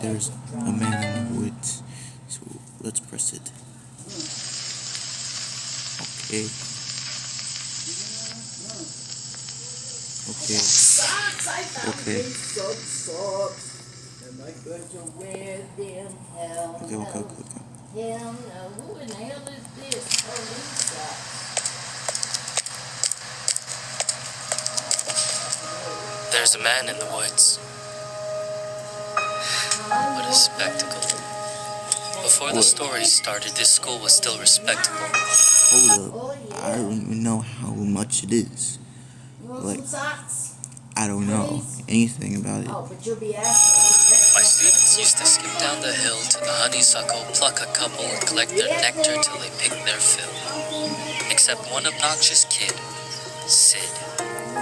there's a man in the woods. So let's press it. Okay. Okay. Socks! I found Okay. some socks. Am I going to wear them? Hell Okay. no. Okay. Hell no. Who in the hell is this? Police socks. There's a man in the woods. What a spectacle. Before the story started, this school was still respectable. Hold up. I don't even know how much it is. You want Like, some socks? I don't know anything about it. Oh, but you'll be asking. My students used to skip down the hill to the honeysuckle, pluck a couple, and collect their nectar till they picked their fill. Except one obnoxious kid, Sid,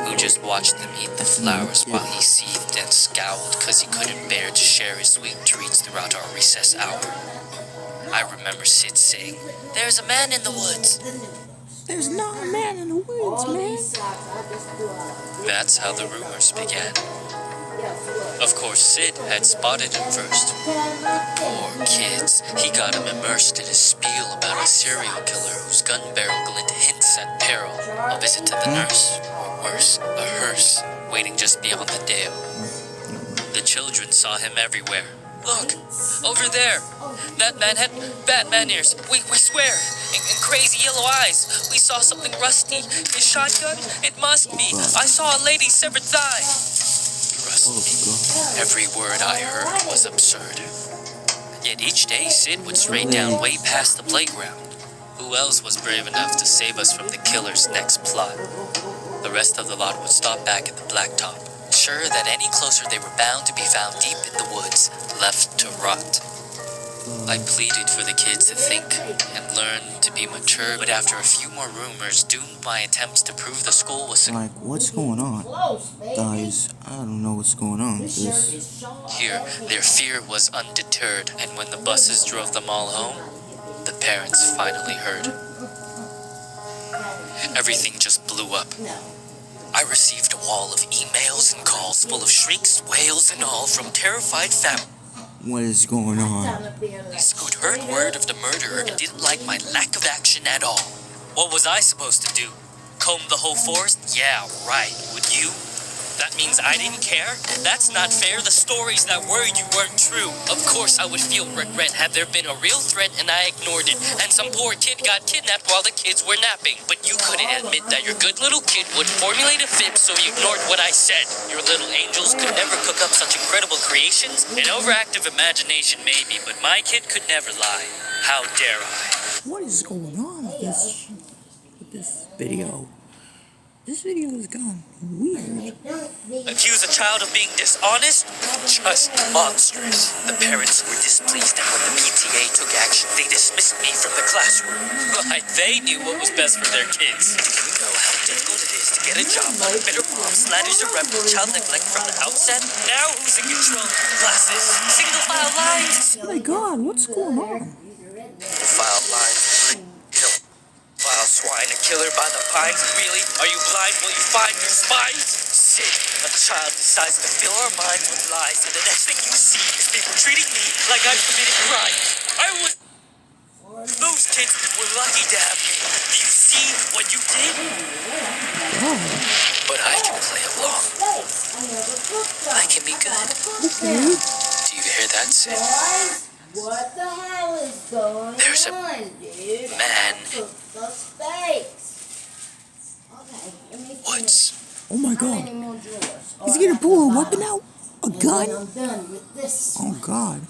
who just watched them eat the flowers while he seethed and scowled because he couldn't bear to share his sweet treats throughout our recess hour. I remember Sid saying, "There's a man in the woods." There's not a man in the woods, man. That's how the rumors began. Of course, Sid had spotted him first. Poor kids. He got him immersed in a spiel about a serial killer whose gun barrel glint hints at peril. A visit to the nurse, or worse, a hearse, waiting just beyond the dale. The children saw him everywhere. "Look, over there. That man had Batman ears. We swear. And crazy yellow eyes. We saw something rusty. His shotgun? It must be. I saw a lady's severed thigh." Trust me, every word I heard was absurd. Yet each day, Sid would stray down way past the playground. Who else was brave enough to save us from the killer's next plot? The rest of the lot would stop back at the blacktop, sure that any closer they were bound to be found deep in the woods, left to rot. I pleaded for the kids to think and learn to be mature, but after a few more rumors doomed my attempts to prove the school was Like, what's going on? Guys, I don't know what's going on with this. here, their fear was undeterred, and when the buses drove them all home, the parents finally heard. Everything just blew up. I received a wall of emails and calls full of shrieks, wails, and all from terrified families What is going on? who'd heard word of the murderer and didn't like my lack of action at all. What was I supposed to do? Comb the whole forest? Yeah, right. Would you? That means I didn't care? That's not fair. The stories that were you weren't true. Of course I would feel regret had there been a real threat and I ignored it. And some poor kid got kidnapped while the kids were napping. But you couldn't admit that your good little kid would formulate a fib, so you ignored what I said. Your little angels could never cook up such incredible creations. An overactive imagination maybe, but my kid could never lie. How dare I? What is going on with this video? This video has gone weird. Accuse a child of being dishonest? Just monstrous. The parents were displeased, and when the PTA took action, they dismissed me from the classroom. Like they knew what was best for their kids. Do you know how difficult it is to get a job when a bitter mom slanders a rep with child neglect from the outset? Now who's in control of the classes? Single file lines. Oh my god, what's going on? File lines. File swine, a killer by the pines. Really? Are you blind? Will you find your spines? Sid, a child decides to fill our minds with lies, and the next thing you see is people treating me like I committed crime. Those kids were lucky to have me. Do you see what you did? But I can play along. I can be good. Do you hear that, Sid? What the hell is going There's a on, dude? man. The space. Okay, let me finish. Woods. Oh my How god. many more drawers? He's gonna pull a weapon out? A And gun? then I'm done with this. Oh god.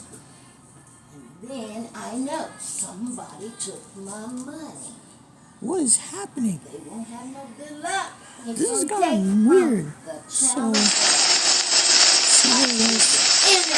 And then I know somebody took my money. What is happening? They won't have no good luck. It's This has gonna take gotten weird. the So, child sorry guys. in the